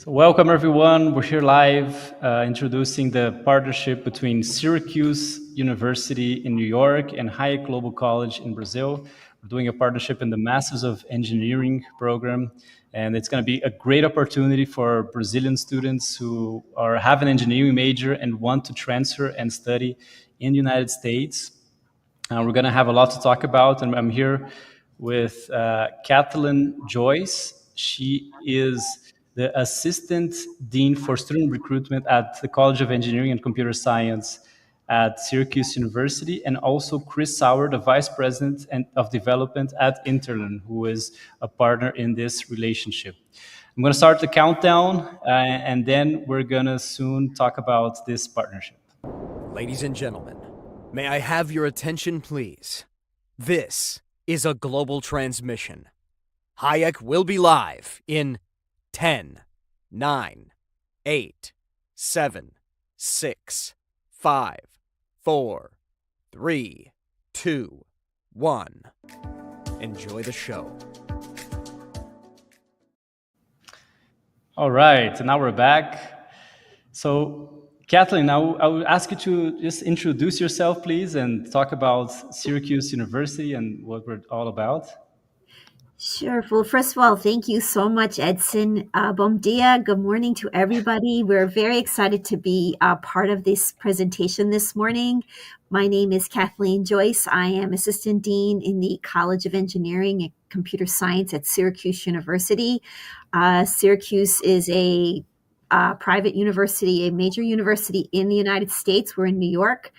So welcome everyone. We're here live introducing the partnership between Syracuse University in New York and Hayek Global College in Brazil. We're doing a partnership in the Masters of Engineering program, and it's going to be a great opportunity for Brazilian students who have an engineering major and want to transfer and study in the United States. We're going to have a lot to talk about, and I'm here with Kathleen Joyce. She is the Assistant Dean for Student Recruitment at the College of Engineering and Computer Science at Syracuse University, and also Chris Sauer, the Vice President of Development at Interlearn, who is a partner in this relationship. I'm going to start the countdown, and then we're going to soon talk about this partnership. Ladies and gentlemen, may I have your attention, please? This is a global transmission. Hayek will be live in 10, 9, 8, 7, 6, 5, 4, 3, 2, 1. Enjoy the show. All right, so now we're back. So, Kathleen, I would ask you to just introduce yourself, please, and talk about Syracuse University and what we're all about. Sure. Well, first of all, thank you so much, Edson. Bom dia. Good morning to everybody. We're very excited to be part of this presentation this morning. My name is Kathleen Joyce. I am Assistant Dean in the College of Engineering and Computer Science at Syracuse University. Syracuse is a private university, a major university in the United States. We're in New York.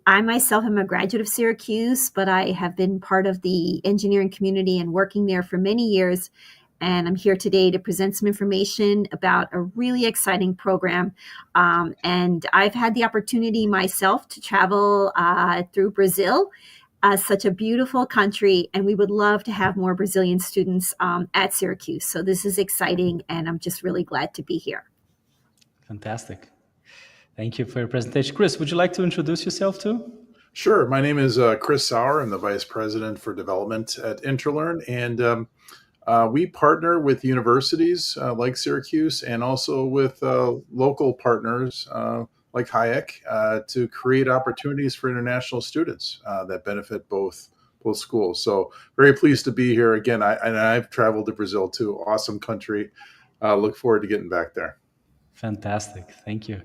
I myself am a graduate of Syracuse, but I have been part of the engineering community and working there for many years. And I'm here today to present some information about a really exciting program. And I've had the opportunity myself to travel through Brazil, such a beautiful country. And we would love to have more Brazilian students at Syracuse. So this is exciting, and I'm just really glad to be here. Fantastic. Thank you for your presentation. Chris, would you like to introduce yourself too? Sure. My name is Chris Sauer. I'm the Vice President for Development at Interlearn. And we partner with universities like Syracuse and also with local partners like Hayek to create opportunities for international students that benefit both schools. So very pleased to be here again. I've traveled to Brazil too. Awesome country. Look forward to getting back there. Fantastic. Thank you.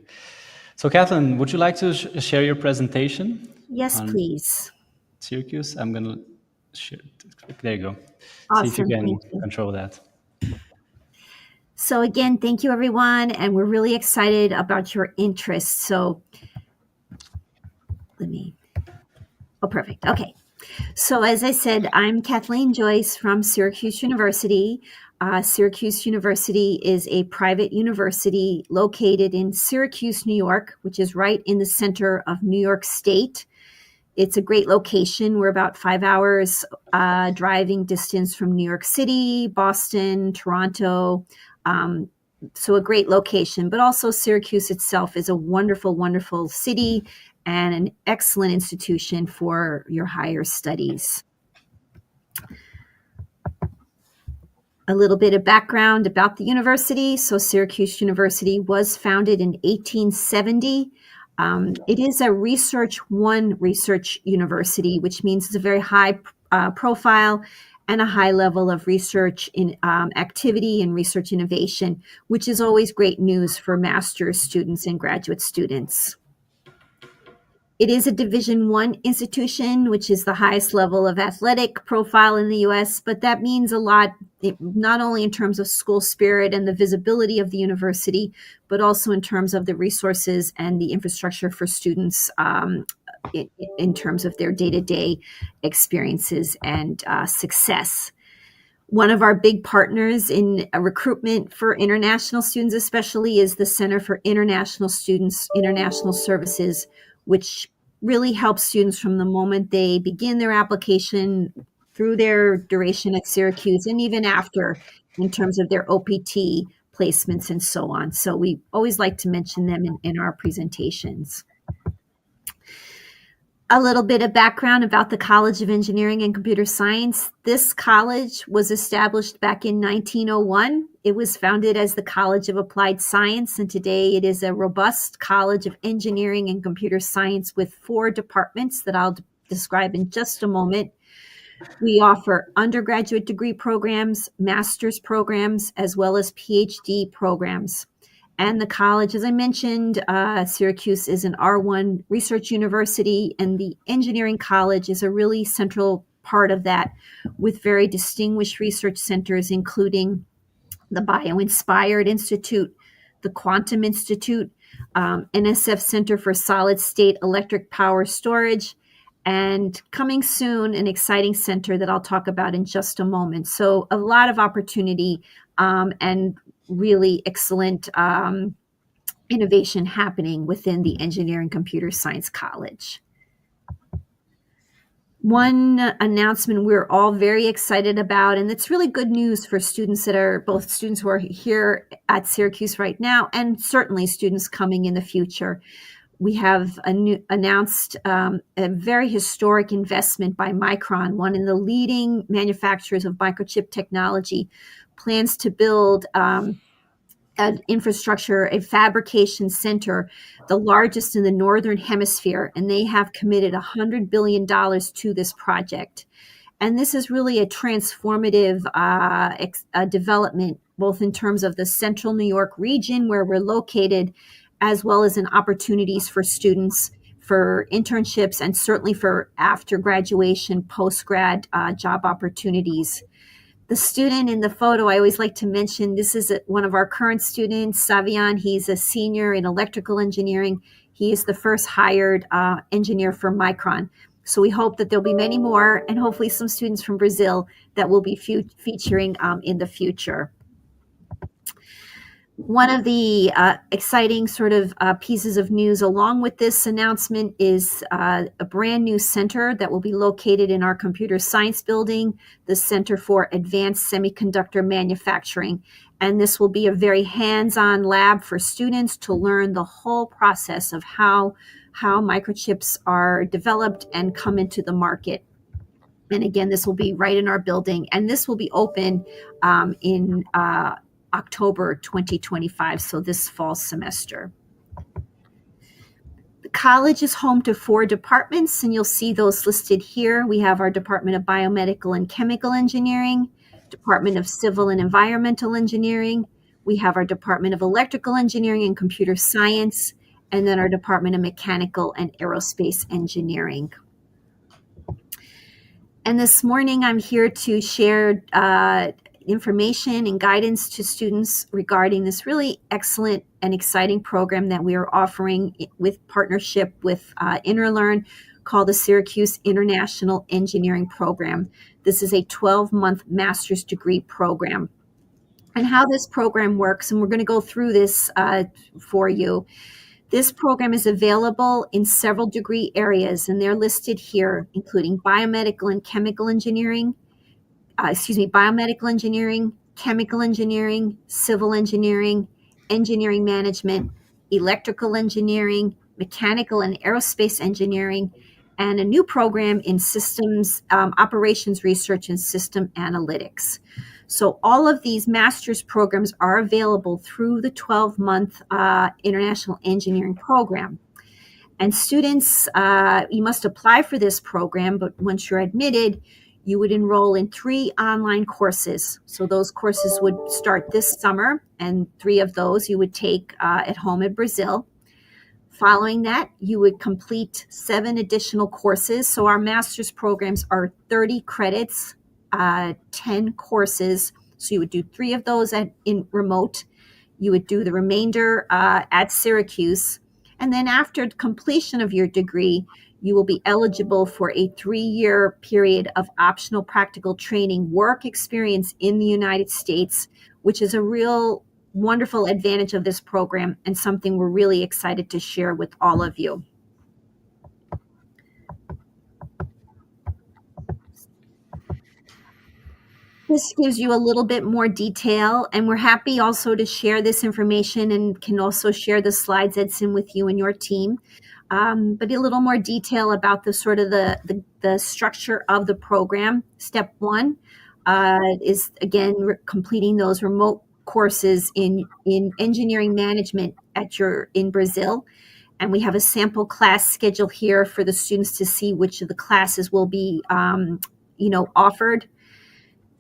So, Kathleen, would you like to share your presentation? Yes, please. Syracuse. I'm going to share. There you go. Awesome. See if you can control that. So again, thank you, everyone. And we're really excited about your interest. So perfect. Okay. So as I said, I'm Kathleen Joyce from Syracuse University. Syracuse University is a private university located in Syracuse, New York, which is right in the center of New York State. It's a great location. We're about 5 hours driving distance from New York City, Boston, Toronto. So a great location, but also Syracuse itself is a wonderful, wonderful city and an excellent institution for your higher studies. A little bit of background about the university. So Syracuse University was founded in 1870. It is a research university, which means it's a very high profile and a high level of research in activity and research innovation, which is always great news for master's students and graduate students. It is a Division I institution, which is the highest level of athletic profile in the U.S., but that means a lot, not only in terms of school spirit and the visibility of the university, but also in terms of the resources and the infrastructure for students in terms of their day-to-day experiences and success. One of our big partners in recruitment for international students especially is the Center for International Students, International Services, which really helps students from the moment they begin their application through their duration at Syracuse and even after in terms of their OPT placements and so on. So we always like to mention them in our presentations. A little bit of background about the College of Engineering and Computer Science. This college was established back in 1901. It was founded as the College of Applied Science, and today it is a robust college of engineering and computer science with 4 departments that I'll describe in just a moment. We offer undergraduate degree programs, master's programs, as well as PhD programs. And the college, as I mentioned, Syracuse is an R1 research university, and the engineering college is a really central part of that, with very distinguished research centers, including the Bio-Inspired Institute, the Quantum Institute, NSF Center for Solid State Electric Power Storage, and coming soon, an exciting center that I'll talk about in just a moment. So a lot of opportunity and really excellent innovation happening within the Engineering Computer Science College. One announcement we're all very excited about, and it's really good news for students that are both students who are here at Syracuse right now and certainly students coming in the future. We have announced a very historic investment by Micron, one of the leading manufacturers of microchip technology, plans to build an infrastructure, a fabrication center, the largest in the Northern Hemisphere, and they have committed $100 billion to this project. And this is really a transformative development, both in terms of the central New York region where we're located, as well as in opportunities for students for internships and certainly for after graduation, post-grad job opportunities. The student in the photo, I always like to mention, this is one of our current students, Savion. He's a senior in electrical engineering. He is the first hired engineer for Micron. So we hope that there'll be many more, and hopefully some students from Brazil that will be featuring in the future. One of the exciting sort of pieces of news along with this announcement is a brand new center that will be located in our computer science building, the Center for Advanced Semiconductor Manufacturing. And this will be a very hands-on lab for students to learn the whole process of how microchips are developed and come into the market. And again, this will be right in our building, and this will be open in October 2025, so this fall semester. The college is home to 4 departments, and you'll see those listed here. We have our Department of Biomedical and Chemical Engineering, Department of Civil and Environmental Engineering. We have our Department of Electrical Engineering and Computer Science, and then our Department of Mechanical and Aerospace Engineering. And this morning, I'm here to share information and guidance to students regarding this really excellent and exciting program that we are offering with partnership with Interlearn, called the Syracuse International Engineering Program. This is a 12-month master's degree program. And how this program works, and we're going to go through this for you. This program is available in several degree areas, and they're listed here, including biomedical and chemical engineering, biomedical engineering, chemical engineering, civil engineering, engineering management, electrical engineering, mechanical and aerospace engineering, and a new program in systems operations research and system analytics. So all of these master's programs are available through the 12-month International Engineering Program. And students, you must apply for this program, but once you're admitted, you would enroll in 3 online courses. So those courses would start this summer, and 3 of those you would take at home in Brazil. Following that, you would complete 7 additional courses. So our master's programs are 30 credits, 10 courses. So you would do 3 of those in remote. You would do the remainder at Syracuse. And then after completion of your degree, you will be eligible for a 3-year period of optional practical training work experience in the United States, which is a real wonderful advantage of this program and something we're really excited to share with all of you. This gives you a little bit more detail, and we're happy also to share this information and can also share the slides, Edson, with you and your team. But a little more detail about the sort of the structure of the program. Step 1 is, again, completing those remote courses in engineering management in Brazil. And we have a sample class schedule here for the students to see which of the classes will be, offered.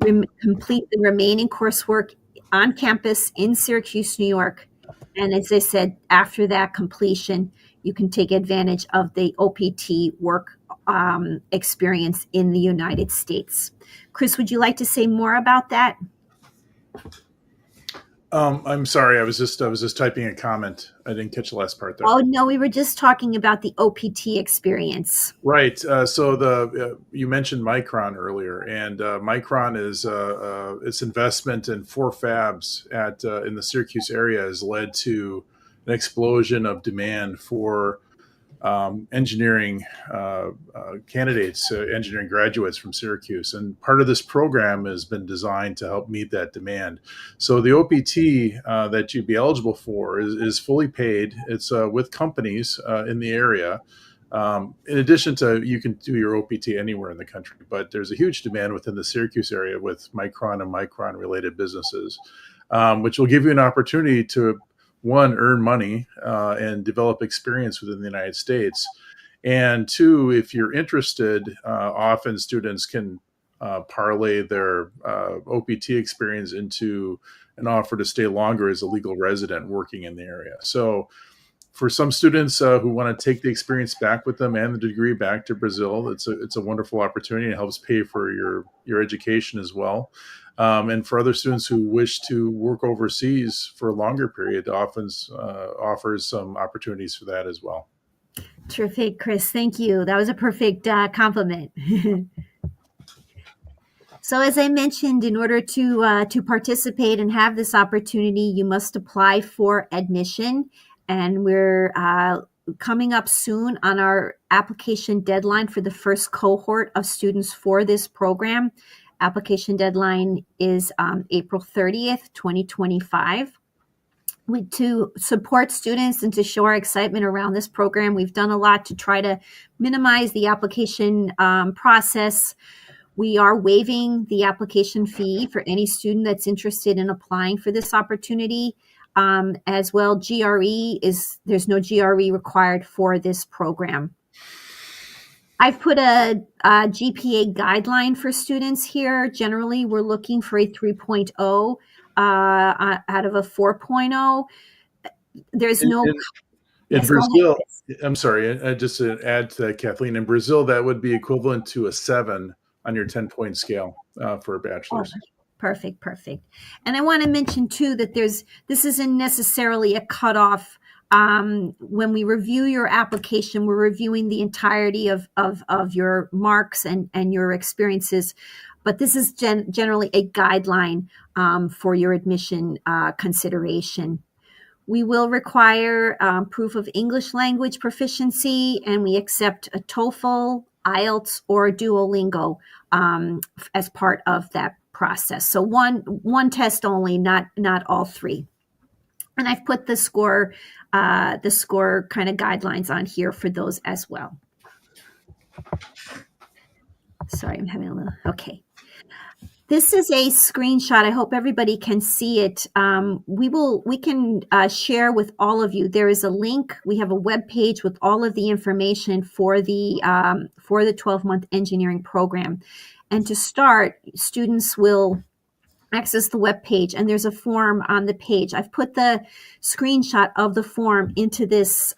Complete the remaining coursework on campus in Syracuse, New York. And as I said, after that completion, you can take advantage of the OPT work experience in the United States. Chris, would you like to say more about that? I'm sorry. I was just typing a comment. I didn't catch the last part there. Oh, no, we were just talking about the OPT experience. Right. So you mentioned Micron earlier, and Micron is its investment in 4 fabs in the Syracuse area has led to an explosion of demand for engineering candidates, engineering graduates from Syracuse. And part of this program has been designed to help meet that demand. So the OPT that you'd be eligible for is fully paid. It's with companies in the area. In addition to, you can do your OPT anywhere in the country, but there's a huge demand within the Syracuse area with Micron and Micron related businesses, which will give you an opportunity to, one, earn money and develop experience within the United States. And two, if you're interested, often students can parlay their OPT experience into an offer to stay longer as a legal resident working in the area. So for some students who want to take the experience back with them and the degree back to Brazil, it's a wonderful opportunity. It helps pay for your education as well. And for other students who wish to work overseas for a longer period, often offers some opportunities for that as well. Terrific, Chris. Thank you. That was a perfect compliment. So as I mentioned, in order to participate and have this opportunity, you must apply for admission. And we're coming up soon on our application deadline for the first cohort of students for this program. Application deadline is April 30th, 2025. To support students and to show our excitement around this program, we've done a lot to try to minimize the application process. We are waiving the application fee for any student that's interested in applying for this opportunity. As well, there's no GRE required for this program. I've put a GPA guideline for students here. Generally, we're looking for a 3.0 out of a 4.0. There's no... In Brazil, I'm sorry, just to add to that, Kathleen, in Brazil, that would be equivalent to a 7 on your 10-point scale for a bachelor's. Oh, perfect. And I want to mention, too, that this isn't necessarily a cutoff. When we review your application, we're reviewing the entirety of your marks and your experiences. But this is generally a guideline for your admission consideration. We will require proof of English language proficiency, and we accept a TOEFL, IELTS, or Duolingo as part of that process. So one test only, not all 3. And I've put the score kind of guidelines on here for those as well. Sorry, I'm having a little, okay. This is a screenshot. I hope everybody can see it. We can share with all of you. There is a link. We have a web page with all of the information for the 12-month engineering program. And to start, students will access the web page, and there's a form on the page. I've put the screenshot of the form into this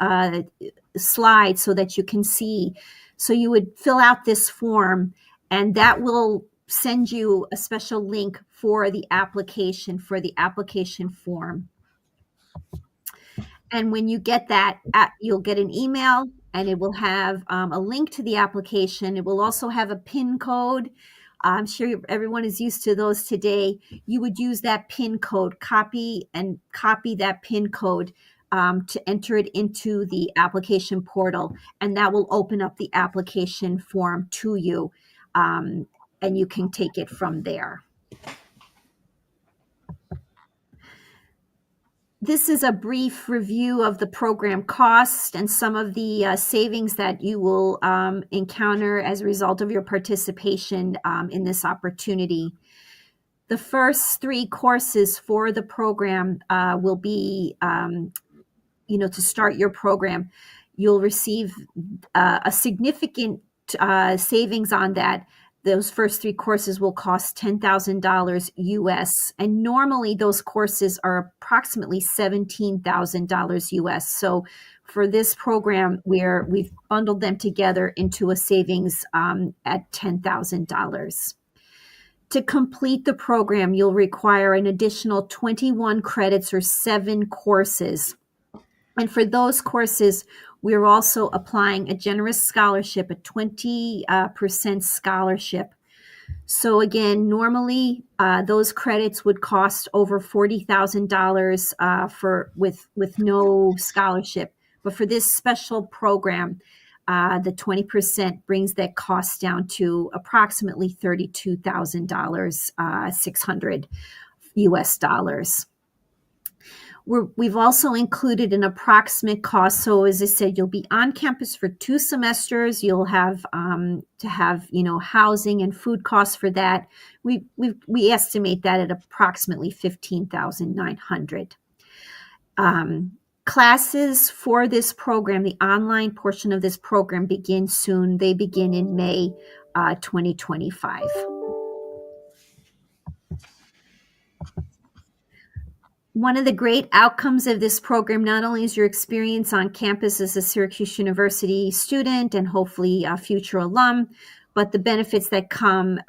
slide so that you can see. So you would fill out this form, and that will send you a special link for the application form. And when you get that, you'll get an email, and it will have a link to the application. It will also have a PIN code. I'm sure everyone is used to those today. You would use that PIN code, copy that PIN code to enter it into the application portal, and that will open up the application form to you, and you can take it from there. This is a brief review of the program cost and some of the savings that you will encounter as a result of your participation in this opportunity. The first 3 courses for the program will be, to start your program. You'll receive a significant savings on that. Those first 3 courses will cost $10,000 US, and normally those courses are approximately $17,000 US. So for this program, we've bundled them together into a savings at $10,000. To complete the program, you'll require an additional 21 credits or 7 courses. And for those courses, we're also applying a generous scholarship, a 20% scholarship. So again, normally those credits would cost over $40,000 with no scholarship. But for this special program, the 20% brings that cost down to approximately $32,000, 600 US dollars. We've also included an approximate cost. So as I said, you'll be on campus for 2 semesters. You'll have to have, housing and food costs for that. We estimate that at approximately $15,900. Classes for this program, the online portion of this program, begin soon. They begin in May 2025. One of the great outcomes of this program not only is your experience on campus as a Syracuse University student and hopefully a future alum, but the benefits that come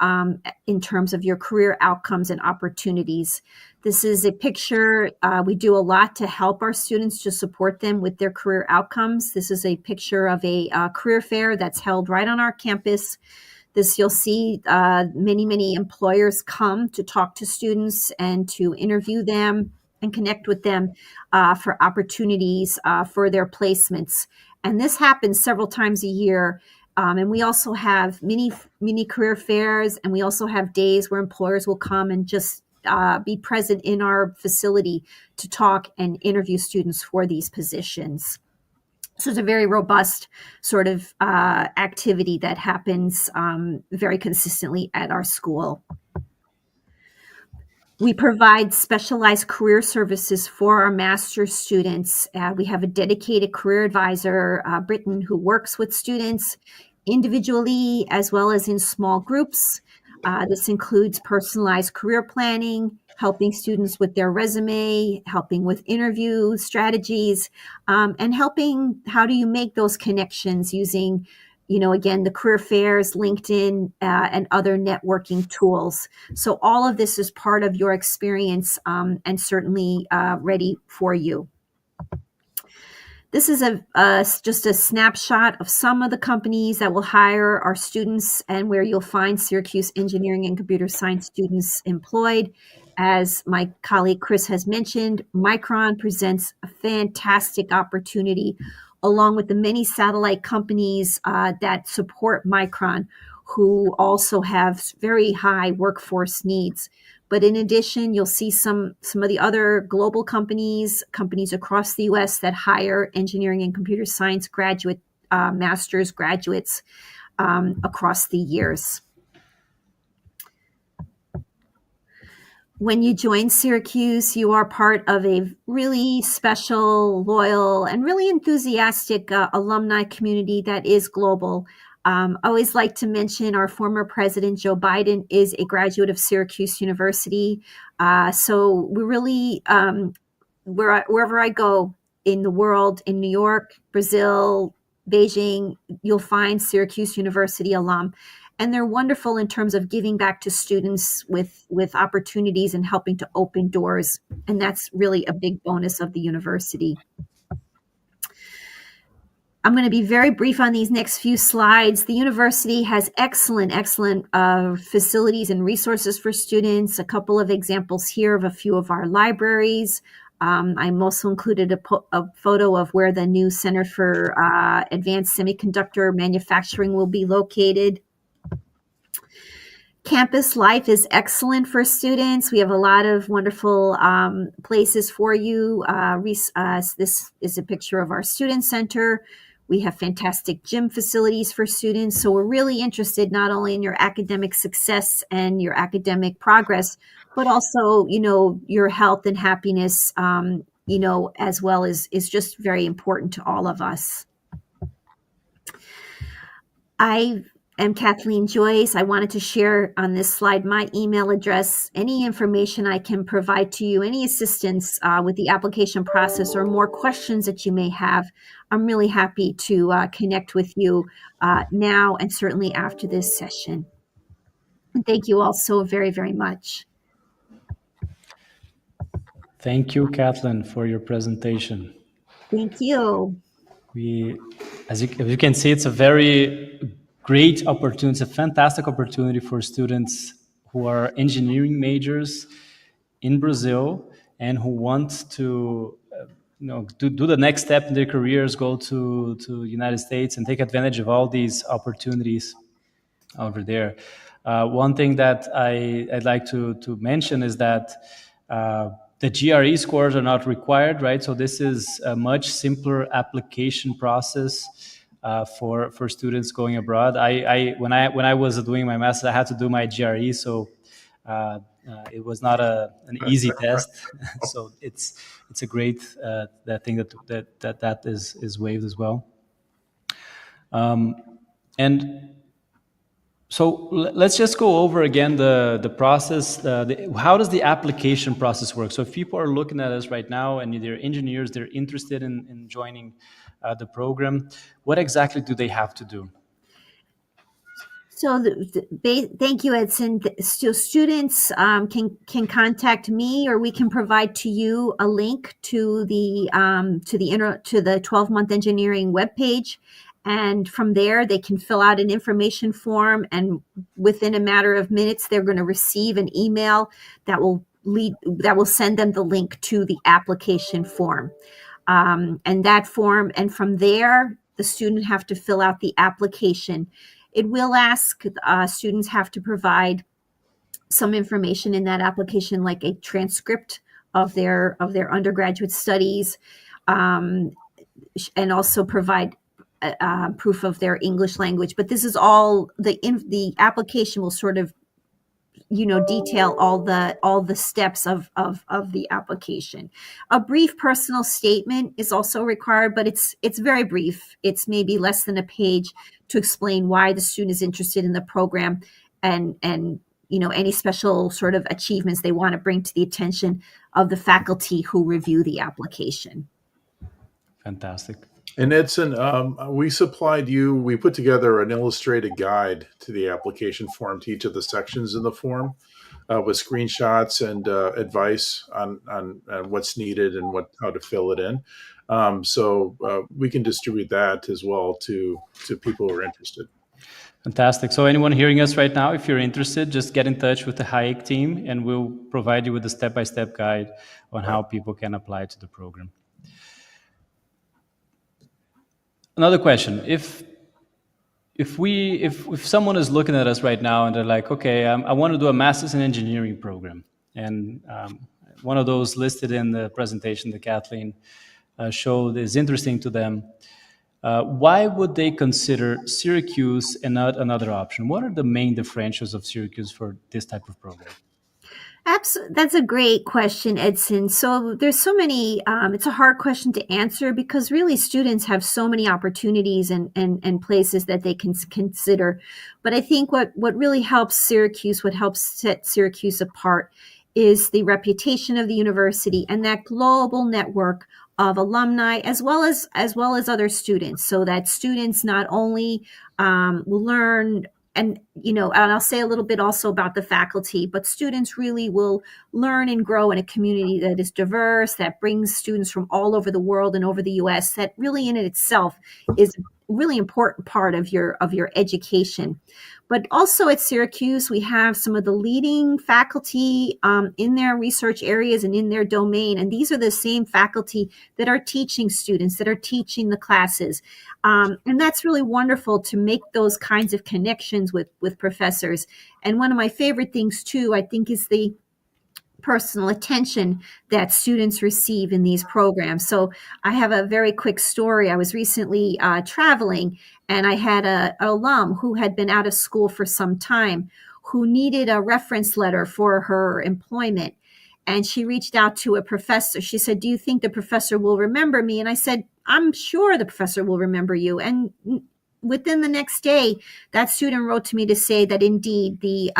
in terms of your career outcomes and opportunities. This is a picture. We do a lot to help our students to support them with their career outcomes. This is a picture of a career fair that's held right on our campus. This, you'll see many employers come to talk to students and to interview them and connect with them for opportunities for their placements. And this happens several times a year. And we also have mini career fairs, and we also have days where employers will come and just be present in our facility to talk and interview students for these positions. So it's a very robust sort of activity that happens very consistently at our school. We provide specialized career services for our master's students. We have a dedicated career advisor, Britton, who works with students individually as well as in small groups. This includes personalized career planning, helping students with their resume, helping with interview strategies, and helping how do you make those connections using, again, the career fairs, LinkedIn, and other networking tools. So all of this is part of your experience and certainly ready for you. This is just a snapshot of some of the companies that will hire our students and where you'll find Syracuse engineering and computer science students employed. As my colleague Chris has mentioned, Micron presents a fantastic opportunity along with the many satellite companies that support Micron, who also have very high workforce needs. But in addition, you'll see some of the other global companies across the U.S. that hire engineering and computer science master's graduates across the years. When you join Syracuse, you are part of a really special, loyal, and really enthusiastic alumni community that is global. I always like to mention our former president, Joe Biden, is a graduate of Syracuse University. So we really, wherever I go in the world, in New York, Brazil, Beijing, you'll find Syracuse University alum. And they're wonderful in terms of giving back to students with opportunities and helping to open doors. And that's really a big bonus of the university. I'm going to be very brief on these next few slides. The university has excellent facilities and resources for students. A couple of examples here of a few of our libraries. I'm also included a photo of where the new Center for Advanced Semiconductor Manufacturing will be located. Campus life is excellent for students. We have a lot of wonderful places for you. This is a picture of our student center. We have fantastic gym facilities for students. So we're really interested not only in your academic success and your academic progress, but also, your health and happiness, as well is just very important to all of us. I am Kathleen Joyce. I wanted to share on this slide my email address, any information I can provide to you, any assistance with the application process or more questions that you may have. I'm really happy to connect with you now and certainly after this session. And thank you all so very, very much. Thank you, Kathleen, for your presentation. Thank you. As you can see, it's a very great opportunity. It's a fantastic opportunity for students who are engineering majors in Brazil and who want to, do the next step in their careers, go to United States and take advantage of all these opportunities over there. One thing that I'd like to mention is that the GRE scores are not required, right? So this is a much simpler application process for students going abroad. When I was doing my master's, I had to do my GRE, so it was not an easy test. So it's a great that thing that is waived as well. And so let's just go over again the process. How does the application process work? So if people are looking at us right now and they're engineers, they're interested in joining the program, what exactly do they have to do? So thank you, Edson. So students can contact me, or we can provide to you a link to the 12-month engineering webpage. And from there, they can fill out an information form, and within a matter of minutes, they're going to receive an email that will send them the link to the application form. And that form, and from there, the student have to fill out the application. It will ask students have to provide some information in that application, like a transcript of their undergraduate studies, and also provide proof of their English language. But this is all the application will sort of detail all the steps of the application. A brief personal statement is also required, but it's very brief. It's maybe less than a page to explain why the student is interested in the program and any special sort of achievements they want to bring to the attention of the faculty who review the application. Fantastic. And Edson, we put together an illustrated guide to the application form, to each of the sections in the form, with screenshots and advice on what's needed and how to fill it in. So we can distribute that as well to people who are interested. Fantastic. So anyone hearing us right now, if you're interested, just get in touch with the Hayek team and we'll provide you with a step-by-step guide on how people can apply to the program. Another question: if someone is looking at us right now and they're like, okay, I want to do a master's in engineering program, and one of those listed in the presentation that Kathleen showed is interesting to them, why would they consider Syracuse and not another option? What are the main differentials of Syracuse for this type of program? That's a great question, Edson. So there's so many, it's a hard question to answer because really students have so many opportunities and places that they can consider. But I think what really helps Syracuse, what helps set Syracuse apart is the reputation of the university and that global network of alumni as well as other students, so that students not only will learn and I'll say a little bit also about the faculty, but students really will learn and grow in a community that is diverse, that brings students from all over the world and over the US, that really in itself is a really important part of your education. But also at Syracuse, we have some of the leading faculty in their research areas and in their domain. And these are the same faculty that are teaching students, that are teaching the classes. And that's really wonderful to make those kinds of connections with professors. And one of my favorite things, too, I think, is the personal attention that students receive in these programs. So I have a very quick story. I was recently traveling, and I had a alum who had been out of school for some time, who needed a reference letter for her employment. And she reached out to a professor. She said, "Do you think the professor will remember me?" And I said, "I'm sure the professor will remember you." And within the next day, that student wrote to me to say that indeed the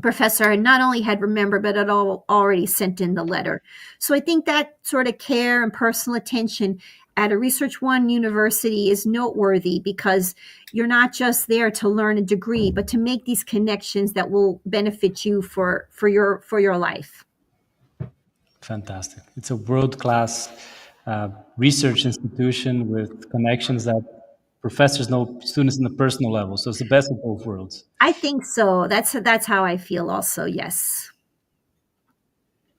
professor not only had remembered, but had already sent in the letter. So I think that sort of care and personal attention at a Research One university is noteworthy, because you're not just there to learn a degree, but to make these connections that will benefit you for your life. Fantastic. It's a world-class research institution with connections that professors know students in the personal level. So it's the best of both worlds. I think so. That's how I feel also, yes.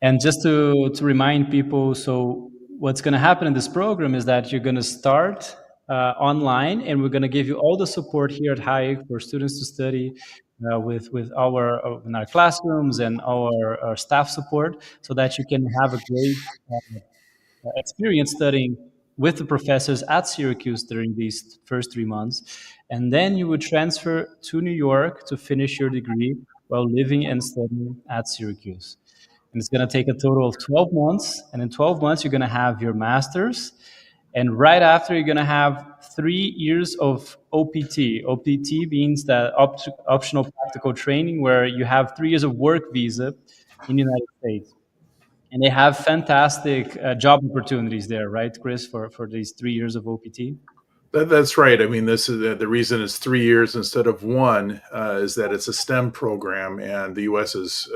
And just to remind people, so what's going to happen in this program is that you're going to start online, and we're going to give you all the support here at Hayek for students to study with our in our classrooms and our staff support, so that you can have a great experience studying with the professors at Syracuse during these first 3 months. And then you would transfer to New York to finish your degree while living and studying at Syracuse. And it's going to take a total of 12 months. And in 12 months, you're going to have your master's. And right after, you're going to have 3 years of OPT. OPT means that optional practical training, where you have 3 years of work visa in the United States. And they have fantastic job opportunities there, right, Chris, for these 3 years of OPT? That's right. I mean, this is the reason it's 3 years instead of one, is that it's a STEM program, and the U.S. is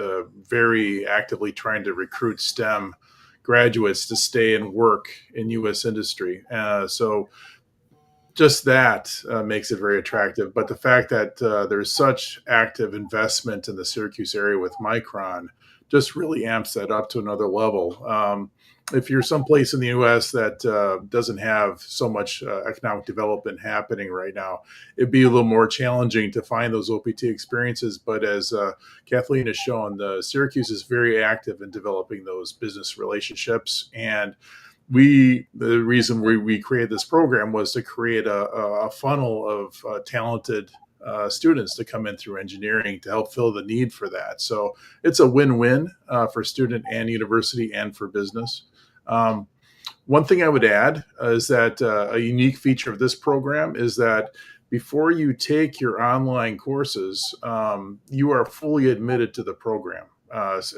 very actively trying to recruit STEM graduates to stay and work in U.S. industry. So just that makes it very attractive. But the fact that there's such active investment in the Syracuse area with Micron just really amps that up to another level. If you're someplace in the U.S. that doesn't have so much economic development happening right now, it'd be a little more challenging to find those OPT experiences. But as Kathleen has shown, Syracuse is very active in developing those business relationships. And the reason we created this program was to create a funnel of talented students to come in through engineering to help fill the need for that. So it's a win-win for student and university and for business. One thing I would add is that a unique feature of this program is that before you take your online courses, you are fully admitted to the program.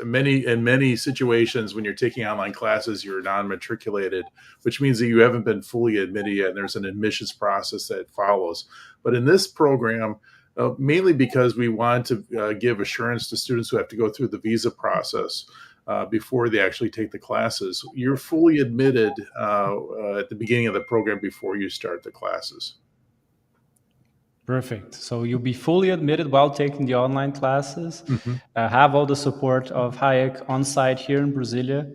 In many situations, when you're taking online classes, you're non-matriculated, which means that you haven't been fully admitted yet, and there's an admissions process that follows. But in this program, mainly because we want to give assurance to students who have to go through the visa process before they actually take the classes, you're fully admitted at the beginning of the program before you start the classes. Perfect. So you'll be fully admitted while taking the online classes, have all the support of Hayek on site here in Brasilia,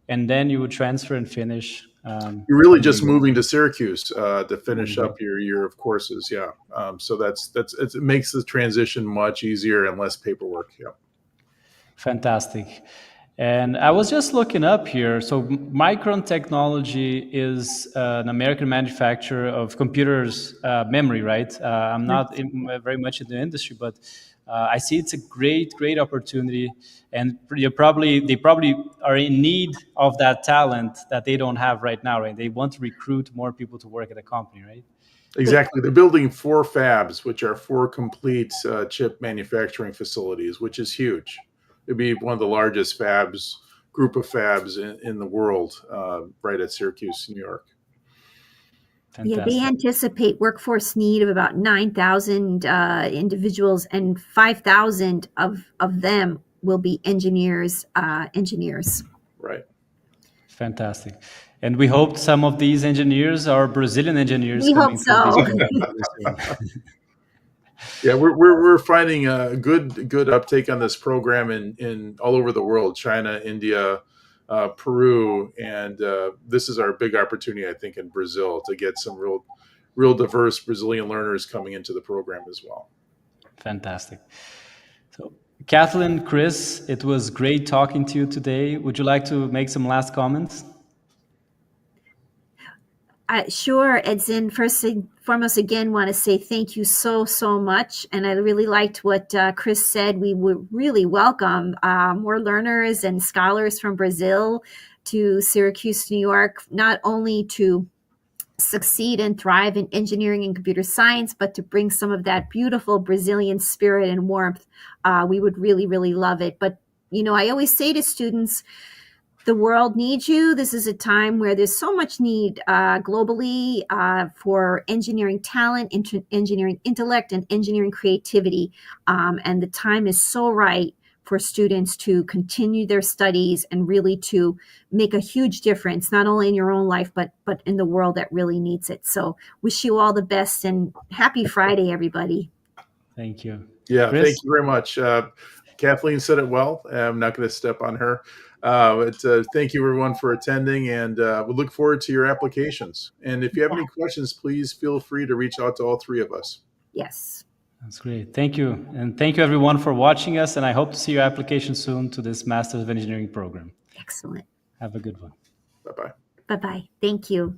and then you would transfer and finish. You're really just moving to Syracuse to finish up your year of courses. Yeah. So it makes the transition much easier and less paperwork. Yeah. Fantastic. And I was just looking up here. So Micron Technology is an American manufacturer of computers memory, right? I'm not very much in the industry, but I see it's a great opportunity. And they probably are in need of that talent that they don't have right now, right? They want to recruit more people to work at a company, right? Exactly. They're building 4 fabs, which are 4 complete chip manufacturing facilities, which is huge. It'd be one of the largest group of fabs in the world, right at Syracuse, New York. Yeah, they anticipate workforce need of about 9,000 individuals, and 5,000 of them will be engineers. Right. Fantastic. And we hope some of these engineers are Brazilian engineers. We hope so. Yeah, we're finding a good uptake on this program in all over the world: China, India, Peru, and this is our big opportunity, I think, in Brazil to get some real diverse Brazilian learners coming into the program as well. Fantastic. So Kathleen, Chris, it was great talking to you today. Would you like to make some last comments? Sure, Edson. First and foremost, again, want to say thank you so much. And I really liked what Chris said. We would really welcome more learners and scholars from Brazil to Syracuse, New York, not only to succeed and thrive in engineering and computer science, but to bring some of that beautiful Brazilian spirit and warmth. We would really love it. But, I always say to students, the world needs you. This is a time where there's so much need globally for engineering talent, engineering intellect, and engineering creativity. And the time is so right for students to continue their studies and really to make a huge difference, not only in your own life, but in the world that really needs it. So wish you all the best and happy Friday, everybody. Thank you. Yeah, Chris? thank you very much. Kathleen said it well. I'm not going to step on her. Thank you, everyone, for attending, and we look forward to your applications. And if you have any questions, please feel free to reach out to all three of us. Yes. That's great. Thank you. And thank you, everyone, for watching us. And I hope to see your application soon to this Master's of Engineering program. Excellent. Have a good one. Bye-bye. Bye-bye. Thank you.